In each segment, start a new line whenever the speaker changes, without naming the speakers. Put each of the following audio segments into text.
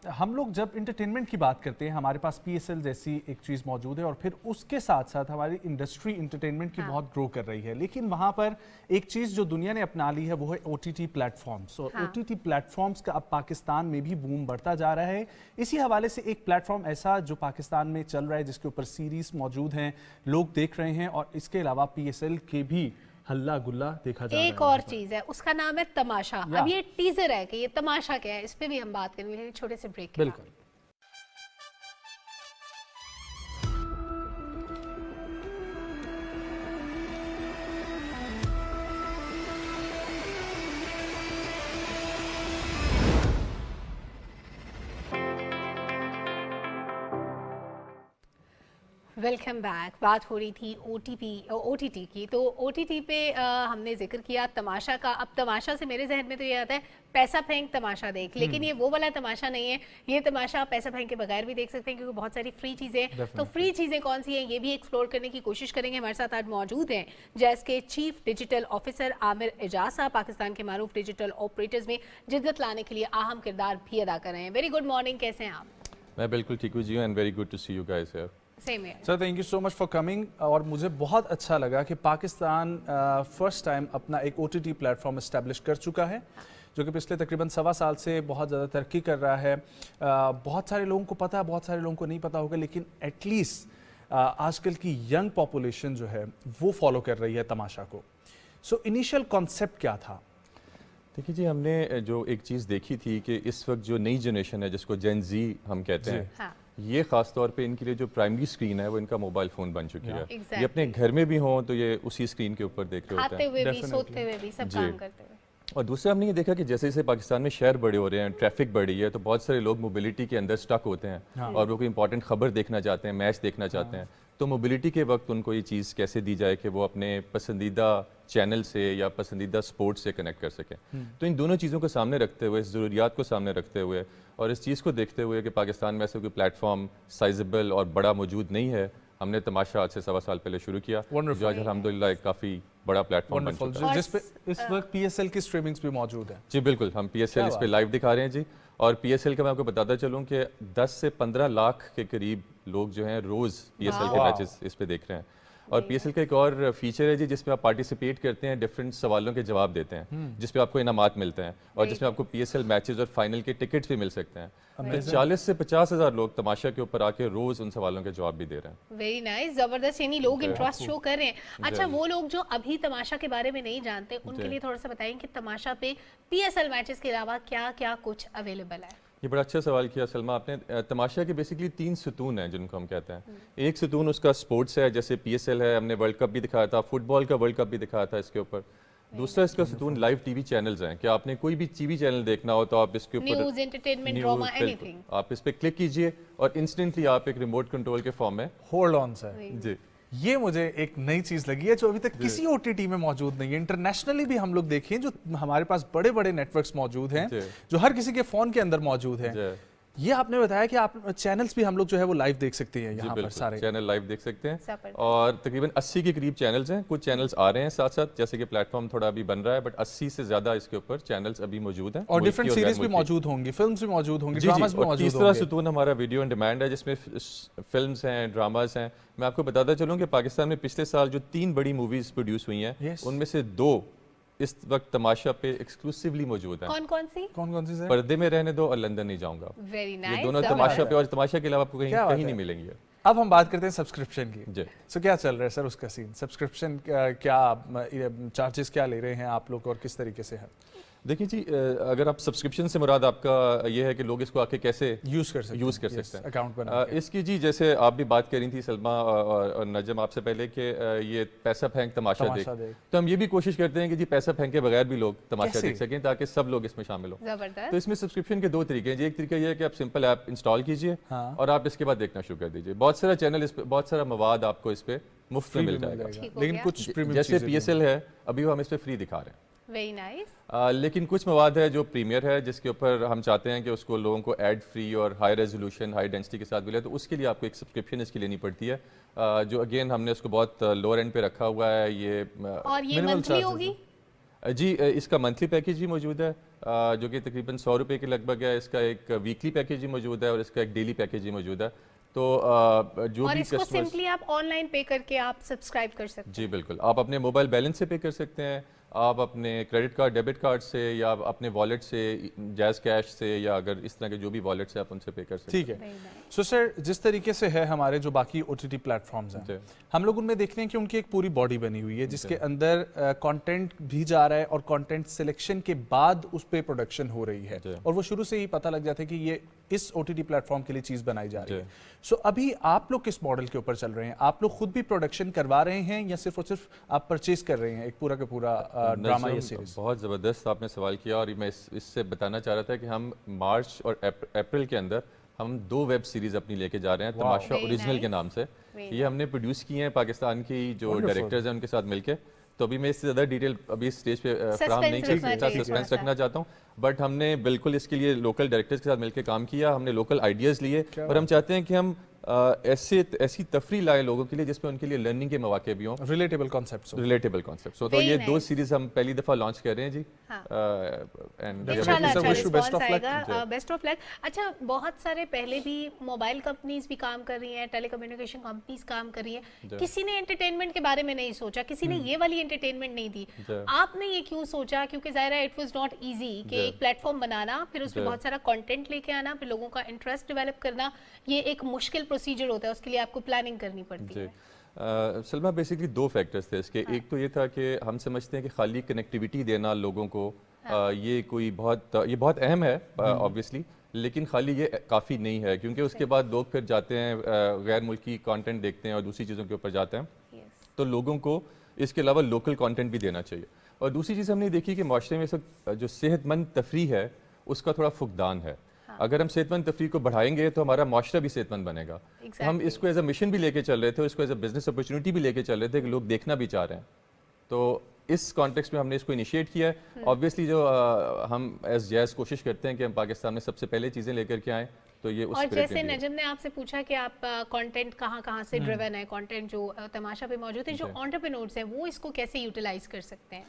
ہم لوگ جب انٹرٹینمنٹ کی بات کرتے ہیں ہمارے پاس پی ایس ایل جیسی ایک چیز موجود ہے اور پھر اس کے ساتھ ساتھ ہماری انڈسٹری انٹرٹینمنٹ کی بہت گرو کر رہی ہے، لیکن وہاں پر ایک چیز جو دنیا نے اپنا لی ہے وہ ہے او ٹی ٹی پلیٹ فارمز، اور او ٹی ٹی پلیٹ فارمز کا اب پاکستان میں بھی بوم بڑھتا جا رہا ہے۔ اسی حوالے سے ایک پلیٹ فارم ایسا جو پاکستان میں چل رہا ہے جس کے اوپر سیریز موجود ہیں، لوگ دیکھ رہے ہیں، اور اس کے علاوہ پی ایس ایل کے بھی ہلا گلا دیکھا جا رہا ہے۔
ایک اور چیز ہے، اس کا نام ہے تماشا۔ اب یہ ٹیزر ہے کہ یہ تماشا کیا ہے، اس پہ بھی ہم بات کریں گے چھوٹے سے بریک کے بعد۔
بالکل۔
Welcome back. بات ہو رہی تھی او ٹی ٹی کی، تو او ٹی ٹی پہ ہم نے ذکر کیا تماشا کا۔ اب تماشا سے میرے ذہن میں تو یہ آتا ہے پیسہ پھینک تماشا دیکھ، لیکن یہ وہ والا تماشا نہیں ہے۔ یہ تماشا آپ پیسہ پھینک کے بغیر بھی دیکھ سکتے ہیں کیونکہ بہت ساری فری چیزیں ہیں۔ تو فری چیزیں کون سی ہیں یہ بھی ایکسپلور کرنے کی کوشش کریں گے۔ ہمارے ساتھ آج موجود ہیں جیس کے چیف ڈیجیٹل آفیسر عامر اعجاز صاحب، پاکستان کے معروف ڈیجیٹل آپریٹرز میں جدت لانے کے لیے اہم کردار بھی ادا کر رہے ہیں۔ ویری گڈ مارننگ، کیسے ہیں آپ؟
میں بالکل ٹھیک ہوں جی، and very good to see you guys here.
Sir thank you so much for coming, اور مجھے بہت اچھا لگا کہ پاکستان فرسٹ ٹائم اپنا ایک او T T platform form establish کر چکا ہے جو کہ پچھلے تقریباً 1.25 سال سے بہت زیادہ ترقی کر رہا ہے۔ بہت سارے لوگوں کو پتہ ہے، بہت سارے لوگوں کو نہیں پتہ ہوگا، لیکن ایٹ لیسٹ آج کل کی ینگ پاپولیشن جو ہے وہ فالو کر رہی ہے تماشا کو۔ سو انیشیل کانسیپٹ کیا تھا؟
دیکھیے جی، ہم نے جو ایک چیز دیکھی تھی کہ اس وقت جو نئی جنریشن ہے جس کو جین زی ہم کہتے ہیں، یہ خاص طور پہ ان کے لیے جو پرائمری اسکرین ہے وہ ان کا موبائل فون بن چکی ہے۔ یہ اپنے گھر میں بھی ہوں تو یہ اسی اسکرین کے اوپر دیکھ رہے ہوتے ہیں،
کھاتے ہوئے بھی، سوتے ہوئے بھی، سب کام کرتے ہوئے۔
اور دوسرا ہم نے یہ دیکھا کہ جیسے جیسے پاکستان میں شہر بڑے ہو رہے ہیں، ٹریفک بڑھی ہے، تو بہت سارے لوگ موبلٹی کے اندر سٹک ہوتے ہیں اور وہ کوئی امپورٹنٹ خبر دیکھنا چاہتے ہیں، میچ دیکھنا چاہتے ہیں۔ تو موبلٹی کے وقت ان کو یہ چیز کیسے دی جائے کہ وہ اپنے پسندیدہ چینل سے یا پسندیدہ سپورٹ سے کنیکٹ کر سکیں۔ تو ان دونوں چیزوں کو سامنے رکھتے ہوئے، اس ضروریات کو سامنے رکھتے ہوئے اور اس چیز کو دیکھتے ہوئے کہ پاکستان میں ایسے کوئی پلیٹ فارم سائزبل اور بڑا موجود نہیں ہے، ہم نے تماشا آج سے 1.25 سال پہلے شروع کیا، جو آج الحمدللہ ایک کافی بڑا پلیٹ فارم بن چکا ہے،
جس پہ اس وقت پی ایس ایل کی اسٹریمنگز بھی موجود ہیں۔
جی بالکل، ہم پی ایس ایل اس پہ لائیو دکھا رہے ہیں جی۔ اور پی ایس ایل کا میں آپ کو بتاتا چلوں کہ 10 سے 15 لاکھ کے قریب لوگ جو ہیں روز پی ایس ایل کے میچز اس پہ دیکھ رہے ہیں۔ اور پی ایس ایل کا ایک اور فیچر ہے جی جس میں آپ پارٹیسپیٹ کرتے ہیں، ڈفرینٹ سوالوں کے جواب دیتے ہیں، جس پہ آپ کو انعامات ملتے ہیں، اور جس میں آپ کو پی ایس ایل میچز اور فائنل کے ٹکٹس بھی مل سکتے ہیں۔ 40 سے 50 ہزار لوگ تماشا کے اوپر آ کے روز ان سوالوں کے جواب بھی دے رہے ہیں۔
ویری نائس، زبردست، یعنی لوگ انٹرسٹ شو کر رہے ہیں۔ اچھا، وہ لوگ جو ابھی تماشا کے بارے میں نہیں جانتے ان کے لیے تھوڑا سا بتائیں کہ تماشا پہ پی ایس ایل میچز کے علاوہ کیا کیا کچھ اویلیبل ہے؟
یہ بڑا اچھا سوال کیا سلمہ آپ نے۔ تماشا کے بیسکلی 3 ستون ہیں جن کو ہم کہتے ہیں۔ ایک ستون اس کا سپورٹس ہے، جیسے پی ایس ایل ہے، ہم نے ورلڈ کپ بھی دکھایا تھا، فٹ بال کا ورلڈ کپ بھی دکھایا تھا اس کے اوپر۔ دوسرا اس کا ستون لائیو ٹی وی چینلز ہیں، کہ آپ نے کوئی بھی ٹی وی چینل دیکھنا ہو تو آپ اس کے اوپر
news, entertainment, drama, any thing,
آپ اس پہ کلک کیجئے اور انسٹنٹلی آپ ایک ریموٹ کنٹرول کے فارم میں
ہولڈ آن سر،
جی
یہ مجھے ایک نئی چیز لگی ہے جو ابھی تک کسی او ٹی ٹی میں موجود نہیں ہے۔ انٹرنیشنلی بھی ہم لوگ دیکھیں جو ہمارے پاس بڑے بڑے نیٹ ورکس موجود ہیں جو ہر کسی کے فون کے اندر موجود ہیں، یہ آپ نے بتایا کہ آپ چینلز بھی ہم لوگ جو ہے وہ لائیو دیکھ سکتے ہیں، یہاں پر سارے
چینل لائیو دیکھ سکتے ہیں، اور تقریباً 80 کے قریب چینلز ہیں۔ کچھ چینلز آ رہے ہیں ساتھ ساتھ، جیسے کہ پلیٹ فارم تھوڑا ابھی بن رہا ہے، بٹ 80 سے زیادہ اس کے اوپر چینلز ابھی موجود ہیں،
اور ڈفرینٹ سیریز بھی موجود ہوں گی، فلمز بھی موجود ہوں گی، ڈراماز بھی موجود ہوں گے۔
تیسرا ستون ہمارا ویڈیو آن ڈیمانڈ ہے، جس میں فلمز ہیں، ڈراماز ہیں۔ میں آپ کو بتاتا چلوں کہ پاکستان میں پچھلے سال جو 3 بڑی موویز پروڈیوس ہوئی ہیں، ان میں سے 2 اس وقت تماشا پہ ایکسکلوسیولی موجود ہیں۔
کون سی
سے؟ پردے میں رہنے دو اور لندن نہیں جاؤں گا۔ یہ دونوں تماشا پہ، اور تماشا کے علاوہ آپ کو کہیں نہیں ملیں گے۔
اب ہم بات کرتے ہیں سبسکرپشن کی۔ سو کیا چل رہا ہے سر اس کا سین؟ سبسکرپشن کیا چارجز کیا لے رہے ہیں آپ لوگ اور کس طریقے سے ہے؟
دیکھیے جی، اگر آپ سبسکرپشن سے مراد آپ کا یہ ہے کہ لوگ اس کو آ کے کیسے
یوز کر سکتے
ہیں
اکاؤنٹ بنا
اس کی، جی جیسے آپ بھی بات کر رہی تھی سلمہ اور نجم آپ سے پہلے کہ یہ پیسہ پھینک تماشا دیکھ، تو ہم یہ بھی کوشش کرتے ہیں کہ جی پیسہ پھینک کے بغیر بھی لوگ تماشا دیکھ سکیں تاکہ سب لوگ اس میں شامل ہوں۔ تو اس میں سبسکرپشن کے 2 طریقے ہیں جی۔ ایک طریقہ یہ ہے کہ آپ سمپل ایپ انسٹال کیجئے اور آپ اس کے بعد دیکھنا شروع کر دیجئے۔ بہت سارا چینل اس پہ، بہت سارا مواد آپ کو اس پہ مفت میں مل جائے گا،
لیکن کچھ
جیسے پی ایس ایل ہے ابھی وہ ہم اس پہ فری دکھا رہے ہیں۔
Very nice.
لیکن کچھ مواد ہے جو پریمیئر ہے، جس کے اوپر ہم چاہتے ہیں کہ اس کو لوگوں کو ایڈ فری اور ہائی ریزولوشن، ہائی ڈینسٹی کے ساتھ ملے، تو اس کے لیے آپ کو ایک سبسکرپشن اس کی لینی پڑتی ہے، جو اگین ہم نے اس کو بہت لوور اینڈ پہ رکھا ہوا ہے۔ یہ
اور یہ منتھلی ہوگی؟
جی اس کا منتھلی پیکیج بھی موجود ہے جو کہ تقریباً 100 روپے کے لگ بھگ ہے. اس کا ایک ویکلی پیکیج بھی موجود ہے اور اس کا ایک ڈیلی پیکیج بھی موجود ہے. تو جو
اور
بھی
اس کو
کسٹمرز
سمپلی آپ آن لائن پے کر کے آپ سبسکرائب کر سکتے ہیں.
جی بالکل, آپ اپنے موبائل بیلنس سے پے کر سکتے ہیں, آپ اپنے کریڈٹ کارڈ ڈیبٹ کارڈ سے یا اپنے والیٹ سے جیز کیش سے یا اگر اس طرح کے جو بھی والیٹس ہیں آپ ان سے پے کر سکتے ہیں.
ٹھیک ہے. سو سر جس طریقے سے ہے ہمارے جو باقی O T T plate forms ہیں ہم لوگ ان میں دیکھتے ہیں کہ ان کی ایک پوری باڈی بنی ہوئی ہے جس کے اندر کانٹینٹ بھی جا رہا ہے اور کانٹینٹ سلیکشن کے بعد اس پہ پروڈکشن ہو رہی ہے اور وہ شروع سے ہی پتہ لگ جاتا ہے کہ یہ اس او ٹی ٹی پلیٹ فارم کے لیے چیز بنائی جا رہی ہے. سو ابھی آپ لوگ کس ماڈل کے اوپر چل رہے ہیں؟ آپ لوگ خود بھی پروڈکشن کروا رہے ہیں یا صرف اور صرف آپ پرچیز کر رہے ہیں ایک پورا کا پورا ڈرامہ یا سیریز؟
بہت زبردست آپ نے سوال کیا اور میں اس سے بتانا چاہ رہا تھا کہ ہم مارچ اور اپریل کے اندر ہم 2 ویب سیریز اپنی لے کے جا رہے ہیں تماشا اوریجنل کے نام سے. یہ ہم نے پروڈیوس کی ہیں پاکستان کی جو ڈائریکٹرز ہیں ان کے ساتھ مل کے. تو ابھی میں اس سے زیادہ ڈیٹیل ابھی اسٹیج پہ فراہم نہیں کر سکتا, سسپینس رکھنا چاہتا ہوں, بٹ ہم نے بالکل اس کے لیے لوکل ڈائریکٹرز کے ساتھ مل کے کام کیا, ہم نے لوکل آئیڈیاز لیے اور ہم چاہتے ہیں کہ ہم ایسی تفریح لائے لوگوں کے لیے جس پہ ان کے لیے لرننگ کے مواقع بھی ہوں,
ریلیٹیبل کانسیپٹس.
تو یہ 2 سیریز ہم پہلی دفعہ لانچ کر رہے ہیں جی.
بیسٹ آف لک. اچھا بہت سارے پہلے بھی موبائل کمپنیز بھی کام کر رہی ہیں, ٹیلی کمیونیکیشن کمپنیز کام کر رہی ہیں, کسی نے انٹرٹینمنٹ کے بارے میں نہیں سوچا, کسی نے یہ والی انٹرٹینمنٹ نہیں دی. آپ نے یہ کیوں سوچا؟ کیونکہ ظاہر ہے اٹ واز ناٹ ایزی کہ ایک پلیٹ فارم بنانا, پھر اس پہ بہت سارا کنٹینٹ لے کے آنا, پھر لوگوں کا انٹرسٹ ڈیولپ کرنا, یہ ایک مشکل پروسیجر ہوتا ہے, اس کے لیے آپ کو پلاننگ کرنی پڑتی ہے.
سلمہ بیسکلی 2 فیکٹرز تھے اس کے. ایک تو یہ تھا کہ ہم سمجھتے ہیں کہ خالی کنیکٹیوٹی دینا لوگوں کو یہ بہت اہم ہے آبویسلی, لیکن خالی یہ کافی نہیں ہے کیونکہ اس کے بعد لوگ پھر جاتے ہیں غیر ملکی کانٹینٹ دیکھتے ہیں اور دوسری چیزوں کے اوپر جاتے ہیں. تو لوگوں کو اس کے علاوہ لوکل کانٹینٹ بھی دینا چاہیے. اور دوسری چیز ہم نے دیکھی کہ معاشرے میں اس وقت جو صحت مند تفریح ہے اس کا تھوڑا فقدان ہے. اگر ہم صحت مند تفریح کو بڑھائیں گے تو ہمارا معاشرہ بھی صحت مند بنے گا. ہم اس کو ایز اے مشن بھی لے کے چل رہے تھے, اس کو ایز اے بزنس اپرچونیٹی بھی لے کے چل رہے تھے کہ لوگ دیکھنا بھی چاہ رہے ہیں. تو اس کانٹیکسٹ میں ہم نے اس کو انیشیٹ کیا ہے. آبویسلی جو ہم ایز جیز کوشش کرتے ہیں کہ ہم پاکستان میں سب سے پہلے چیزیں لے کر کے آئیں, تو یہ اس.
اور جیسے نجم نے آپ سے پوچھا کہ آپ کانٹینٹ کہاں سے ڈریون ہے, کانٹینٹ جو تماشا پہ موجود ہے, جو انٹرپرینورز ہیں وہ اس کو کیسے یوٹیلائز کر سکتے ہیں؟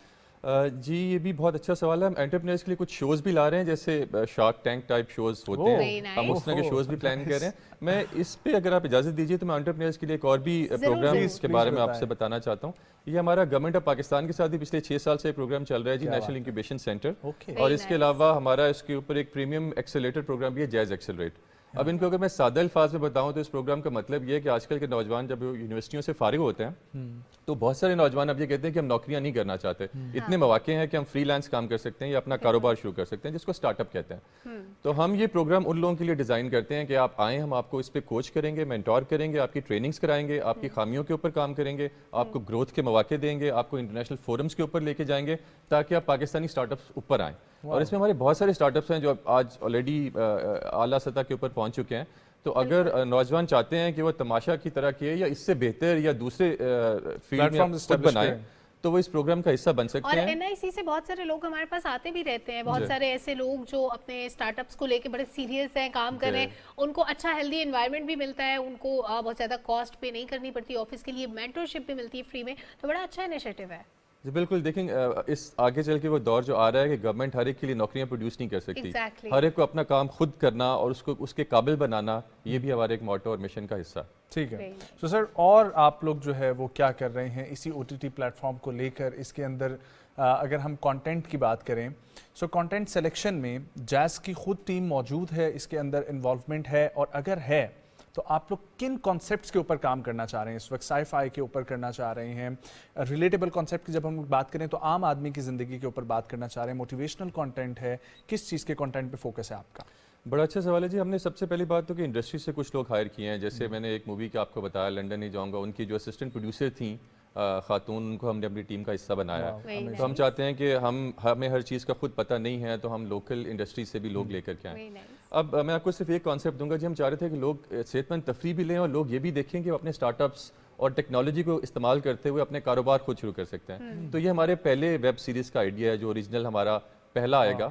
جی یہ بھی بہت اچھا سوال ہے. ہم انٹرپرینرز کے لیے کچھ شوز بھی لا رہے ہیں, جیسے شارک ٹینک ٹائپ شوز ہوتے ہیں, ہم اس طرح کے شوز بھی پلان کر رہے ہیں. میں اس پہ اگر آپ اجازت دیجیے تو میں انٹرپرینرز کے لیے ایک اور بھی پروگرام کے بارے میں آپ سے بتانا چاہتا ہوں. یہ ہمارا گورنمنٹ آف پاکستان کے ساتھ بھی پچھلے 6 سال سے پروگرام چل رہا ہے جی, نیشنل انکیوبیشن سینٹر. اور اس کے علاوہ ہمارا اس کے اوپر ایک پریمیم ایکسیلریٹر پروگرام بھی ہے, جیز ایکسیلریٹ. اب ان کو اگر میں سادہ الفاظ میں بتاؤں تو اس پروگرام کا مطلب یہ ہے کہ آج کل کے نوجوان جب یونیورسٹیوں سے فارغ ہوتے ہیں تو بہت سارے نوجوان اب یہ کہتے ہیں کہ ہم نوکریاں نہیں کرنا چاہتے, اتنے مواقع ہیں کہ ہم فری لانس کام کر سکتے ہیں یا اپنا کاروبار شروع کر سکتے ہیں, جس کو اسٹارٹ اپ کہتے ہیں. تو ہم یہ پروگرام ان لوگوں کے لیے ڈیزائن کرتے ہیں کہ آپ آئیں, ہم آپ کو اس پہ کوچ کریں گے, مینٹور کریں گے, آپ کی ٹریننگز کرائیں گے, آپ کی خامیوں کے اوپر کام کریں گے, آپ کو گروتھ کے مواقع دیں گے, آپ کو انٹرنیشنل فورمز کے اوپر لے کے جائیں گے تاکہ آپ پاکستانی اسٹارٹ اپس اوپر آئیں. اور اس میں ہمارے بہت سارے اسٹارٹ اپس ہیں جو آج آلریڈی اعلیٰ سطح کے اوپر پہنچ چکے ہیں. تو اگر نوجوان چاہتے ہیں کہ وہ تماشا کی طرح کیے یا اس سے بہتر یا دوسرے فیلڈ میں خود بنائیں تو وہ اس پروگرام کا حصہ بن سکتے ہیں.
اور NIC سے بہت سارے لوگ ہمارے پاس آتے بھی رہتے ہیں, بہت سارے ایسے لوگ جو اپنے اسٹارٹ اپس کو لے کے بڑے سیریس ہیں, کام کر رہے ہیں, ان کو اچھا ہیلدی انوائرمنٹ بھی ملتا ہے, ان کو بہت زیادہ کاسٹ پے نہیں کرنی پڑتی, آفس کے لیے مینٹرشپ بھی ملتی ہے فری میں, تو بڑا اچھا انیشیٹو ہے.
جی بالکل. دیکھیں اس آگے چل کے وہ دور جو آ رہا ہے کہ گورنمنٹ ہر ایک کے لیے نوکریاں پروڈیوس نہیں کر سکتی, ہر ایک کو اپنا کام خود کرنا اور اس کے قابل بنانا, یہ بھی ہمارے ایک موٹو اور مشن کا حصہ.
ٹھیک ہے. تو سر اور آپ لوگ جو ہے وہ کیا کر رہے ہیں اسی او ٹی ٹی پلیٹ فارم کو لے کر؟ اس کے اندر اگر ہم کانٹینٹ کی بات کریں, سو کانٹینٹ سلیکشن میں جیز کی خود ٹیم موجود ہے, اس کے اندر انوالومنٹ ہے, اور اگر ہے تو آپ لوگ کن کانسیپٹس کے اوپر کام کرنا چاہ رہے ہیں اس وقت؟ سائی فائی کے اوپر کرنا چاہ رہے ہیں, ریلیٹیبل کانسیپٹ کی جب ہم بات کریں تو عام آدمی کی زندگی کے اوپر بات کرنا چاہ رہے ہیں, موٹیویشنل کانٹینٹ ہے, کس چیز کے کانٹینٹ پہ فوکس ہے آپ کا؟
بڑا اچھا سوال ہے جی. ہم نے سب سے پہلی بات تو کہ انڈسٹری سے کچھ لوگ ہائر کیے ہیں, جیسے میں نے ایک مووی کا آپ کو بتایا, لنڈن نہیں جاؤں گا, ان کی جو اسسٹنٹ پروڈیوسر تھیں خاتون, ان کو ہم نے اپنی ٹیم کا حصہ بنایا. تو ہم چاہتے ہیں کہ ہمیں ہر چیز کا خود پتہ نہیں ہے, تو ہم لوکل انڈسٹری سے بھی لوگ لے کر کے آئیں. اب میں آپ کو صرف ایک کانسیپٹ دوں گا جی. ہم چاہ رہے تھے کہ لوگ صحت مند تفریح بھی لیں اور لوگ یہ بھی دیکھیں کہ وہ اپنے اسٹارٹ اپس اور ٹیکنالوجی کو استعمال کرتے ہوئے اپنے کاروبار خود شروع کر سکتے ہیں. تو یہ ہمارے پہلے ویب سیریز کا آئیڈیا ہے جو اوریجنل ہمارا پہلا آئے گا,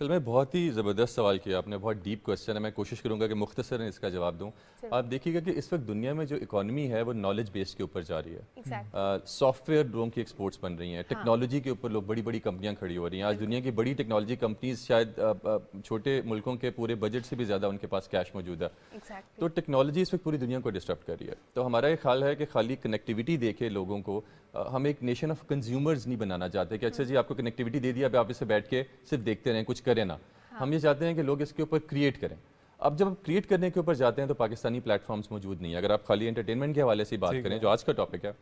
چل میں بہت ہی زبردست سوال کیا آپ نے, بہت ڈیپ کوشچن ہے. میں کوشش کروں گا کہ مختصراً اس کا جواب دوں. آپ دیکھیے گا کہ اس وقت دنیا میں جو اکانومی ہے وہ نالج بیس کے اوپر جا رہی ہے. سافٹ ویئر لوگوں کی ایکسپورٹس بن رہی ہیں, ٹیکنالوجی کے اوپر لوگ بڑی بڑی کمپنیاں کھڑی ہو رہی ہیں. آج دنیا کی بڑی ٹیکنالوجی کمپنیز شاید چھوٹے ملکوں کے پورے بجٹ سے بھی زیادہ ان کے پاس کیش موجود ہے. تو ٹیکنالوجی اس وقت پوری دنیا کو ڈسٹرب کر رہی ہے. تو ہمارا یہ خیال ہے کہ خالی کنیکٹیوٹی دے کے لوگوں کو ہم ایک نیشن آف کنزیومرز نہیں بنانا چاہتے کہ اچھا جی آپ کو کنیکٹیوٹی دے دیا, اب آپ اسے بیٹھ کے صرف دیکھتے رہیں, کچھ کریں نا. ہم یہ چاہتے ہیں کہ لوگ اس کے اوپر کریٹ کریں. اب جب آپ کریٹ کرنے کے اوپر جاتے ہیں تو پاکستانی پلیٹ فارمز موجود نہیں ہے. اگر آپ خالی انٹرٹینمنٹ کے حوالے سے بات کریں جو آج کا ٹاپک ہے,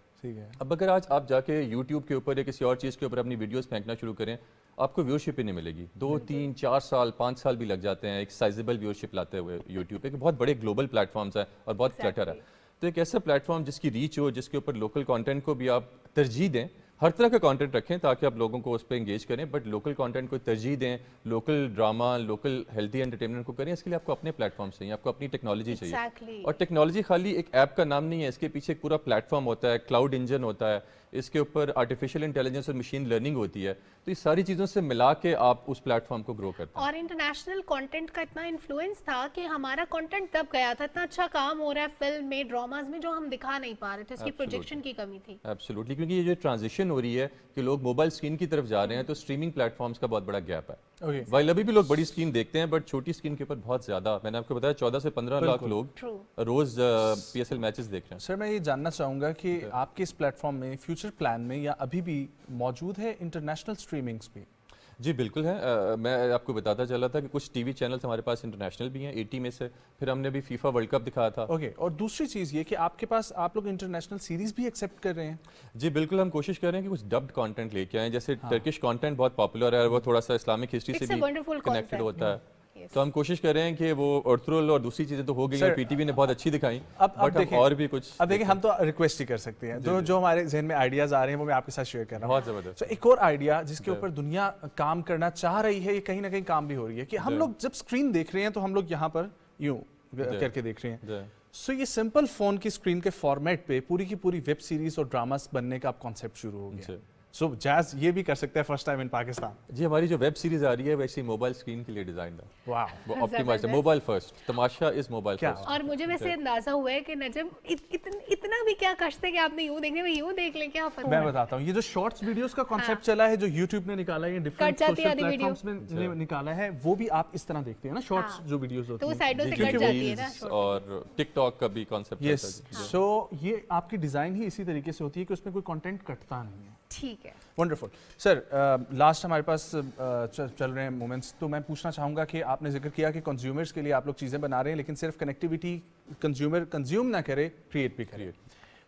اب اگر آج آپ جا کے یوٹیوب کے اوپر یا کسی اور چیز کے اوپر اپنی ویڈیوز پھینکنا شروع کریں, آپ کو ویورشپ ہی نہیں ملے گی. 2 3 4 سال 5 سال بھی لگ جاتے ہیں ایک سائزیبل ویورشپ لاتے ہوئے یوٹیوب پہ, کہ بہت بڑے گلوبل پلیٹ فارمز ہیں اور بہت کلٹر ہے. تو ایک ایسا پلیٹ فارم جس کی ریچ ہو, جس کے اوپر لوکل کانٹینٹ کو بھی آپ ترجیح دیں, ہر طرح کا کانٹینٹ رکھیں تاکہ آپ لوگوں کو اس پہ انگیج کریں, بٹ لوکل کانٹینٹ کو ترجیح دیں, local drama, local healthy entertainment کو کریں. اس کے لیے آپ کو اپنے پلیٹ فارم چاہیے, آپ کو اپنی ٹیکنالوجی چاہیے. اور ٹیکنالوجی خالی ایک ایپ کا نام نہیں ہے, اس کے پیچھے ایک پورا پلیٹ فارم ہوتا ہے, کلاؤڈ انجن ہوتا ہے, اس کے اوپر آرٹیفیشیل انٹیلیجنس اور مشین لرننگ ہوتی ہے. تو یہ ساری چیزوں سے ملا کے آپ اس پلیٹ فارم کو گرو کرتے ہیں.
اور انٹرنیشنل کانٹینٹ کا اتنا انفلوئنس تھا کہ ہمارا کانٹینٹ دب گیا تھا. اتنا اچھا کام ہو رہا ہے فلم میں, ڈراماز میں, جو ہم دکھا نہیں پا رہے تھے, اس کی پروجیکشن کی کمی تھی.
ایبسولوٹلی, کیونکہ یہ جو ٹرانزیشن ہو رہی ہے کہ لوگ موبائل اسکرین کی طرف جا رہے ہیں, تو اسٹریمنگ پلیٹ فارمز کا بہت بڑا گیپ ہے. وائل ابھی بھی لوگ بڑی اسکرین دیکھتے ہیں, بٹ چھوٹی اسکرین کے اوپر بہت زیادہ, میں نے آپ کو بتایا 14 سے 15 لاکھ لوگ روز PSL میچز دیکھ رہے ہیں.
سر میں یہ جاننا چاہوں گا کہ آپ کے اس پلیٹ فارم میں فیوچر پلان میں یا ابھی بھی موجود ہے انٹرنیشنل اسٹریمنگس بھی؟
جی بالکل ہے. میں آپ کو بتاتا چلا تھا کہ کچھ ٹی وی چینلز ہمارے پاس انٹرنیشنل بھی ہیں 80 میں سے. پھر ہم نے بھی فیفا ورلڈ کپ دکھایا تھا.
اوکے, اور دوسری چیز یہ کہ آپ کے پاس آپ لوگ انٹرنیشنل سیریز بھی ایکسیپٹ کر رہے ہیں؟
جی بالکل, ہم کوشش کر رہے ہیں کہ کچھ ڈبڈ کانٹینٹ لے کے آئیں. جیسے ٹرکش کانٹینٹ بہت پاپولر ہے اور وہ تھوڑا سا اسلامک ہسٹری سے بھی کنیکٹڈ ہوتا ہے. تو ہم کوشش کر رہے ہیں کہ وہ ارطغرل اور دوسری چیزیں تو ہو گئی ہیں, پی ٹی وی نے بہت اچھی دکھائیں, بٹ ہم اور بھی کچھ.
اب دیکھیں, ہم تو ریکویسٹ ہی کر سکتے ہیں, جو ہمارے ذہن میں آئیڈیاز آ رہے ہیں وہ میں آپ کے ساتھ شیئر کر رہا ہوں.
بہت زبردست.
تو ایک اور آئیڈیا جس کے اوپر دنیا کام کرنا چاہ رہی ہے, یہ کہیں نہ کہیں کام بھی ہو رہی ہے, کہ ہم لوگ جب اسکرین دیکھ رہے ہیں تو ہم لوگ یہاں پر یوں کر کے دیکھ رہے ہیں. سو یہ سمپل فون کی اسکرین کے فارمیٹ پہ پوری کی پوری ویب سیریز اور ڈراماز بننے کا اب کانسیپٹ شروع ہو گیا. سو جاز یہ بھی کر سکتا ہے فرسٹ ٹائم ان پاکستان.
جی ہماری جو ویب سیریز آ رہی ہے ویسے موبائل اسکرین کے لیے ڈیزائنڈ ہے.
واو,
وہ آپٹیمائزڈ ہے, موبائل فرسٹ. تماشا از موبائل فرسٹ.
اور مجھے ویسے اندازہ ہوا ہے کہ نجم اتنا بھی کیا کشٹ ہے کہ آپ نے یوں دیکھنے میں یوں دیکھ لیں, کیا فرق ہے.
میں بتاتا ہوں, یہ جو شارٹس ویڈیوز کا کانسیپٹ چلا ہے جو یوٹیوب نے نکالا ہے, ڈفرینٹ سوشل پلیٹ فارمز میں نکالا ہے, وہ بھی آپ اس طرح دیکھتے ہیں نا شارٹس جو ویڈیوز ہوتی ہیں,
تو وہ سائڈوں سے کٹ جاتی ہے نا.
اور ٹک ٹاک کا بھی کانسیپٹ ہے.
سو یہ آپ کی ڈیزائن ہی اسی طریقے سے ہوتی ہے کہ اس میں کوئی کنٹینٹ کٹتا نہیں ہے.
ٹھیک ہے,
ونڈرفل. سر لاسٹ ہمارے پاس چل رہے ہیں مومنٹس, تو میں پوچھنا چاہوں گا کہ آپ نے ذکر کیا کہ کنزیومرز کے لیے آپ لوگ چیزیں بنا رہے ہیں, لیکن صرف کنیکٹیوٹی کنزیومر کنزیوم نہ کرے, کریٹ بھی کرے.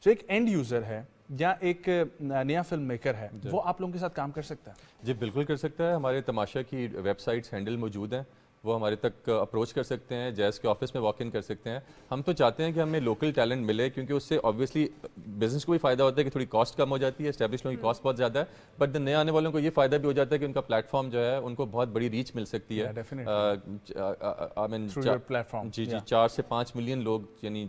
جو ایک اینڈ یوزر ہے یا ایک نیا فلم میکر ہے, وہ آپ لوگوں کے ساتھ کام کر سکتا ہے؟
جی بالکل کر سکتا ہے. ہمارے تماشا کی ویب سائٹس ہینڈل موجود ہیں, وہ ہمارے تک اپروچ کر سکتے ہیں, جیز کے آفس میں واک ان کر سکتے ہیں. ہم تو چاہتے ہیں کہ ہمیں لوکل ٹیلنٹ ملے, کیونکہ اس سے آبویسلی بزنس کو بھی فائدہ ہوتا ہے کہ تھوڑی کاسٹ کم ہو جاتی ہے, اسٹیبلش لوگوں کی کاسٹ بہت زیادہ ہے, بٹ نئے آنے والوں کو یہ فائدہ بھی ہو جاتا ہے کہ ان کا پلیٹ فارم جو ہے ان کو بہت بڑی ریچ مل سکتی ہے. جی 4 سے 5 ملین لوگ, یعنی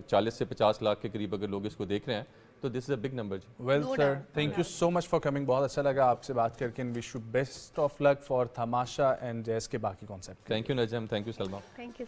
40 سے 50 لاکھ کے قریب اگر لوگ اس کو دیکھ رہے ہیں, تو this is a big number.
Well sir, thank you so much for coming, بہت اچھا لگا آپ سے بات کر کے. Wish you best of luck for Tamasha and جیز کے باقی concept.
Thank you Najam, thank you Salma.
Thank you.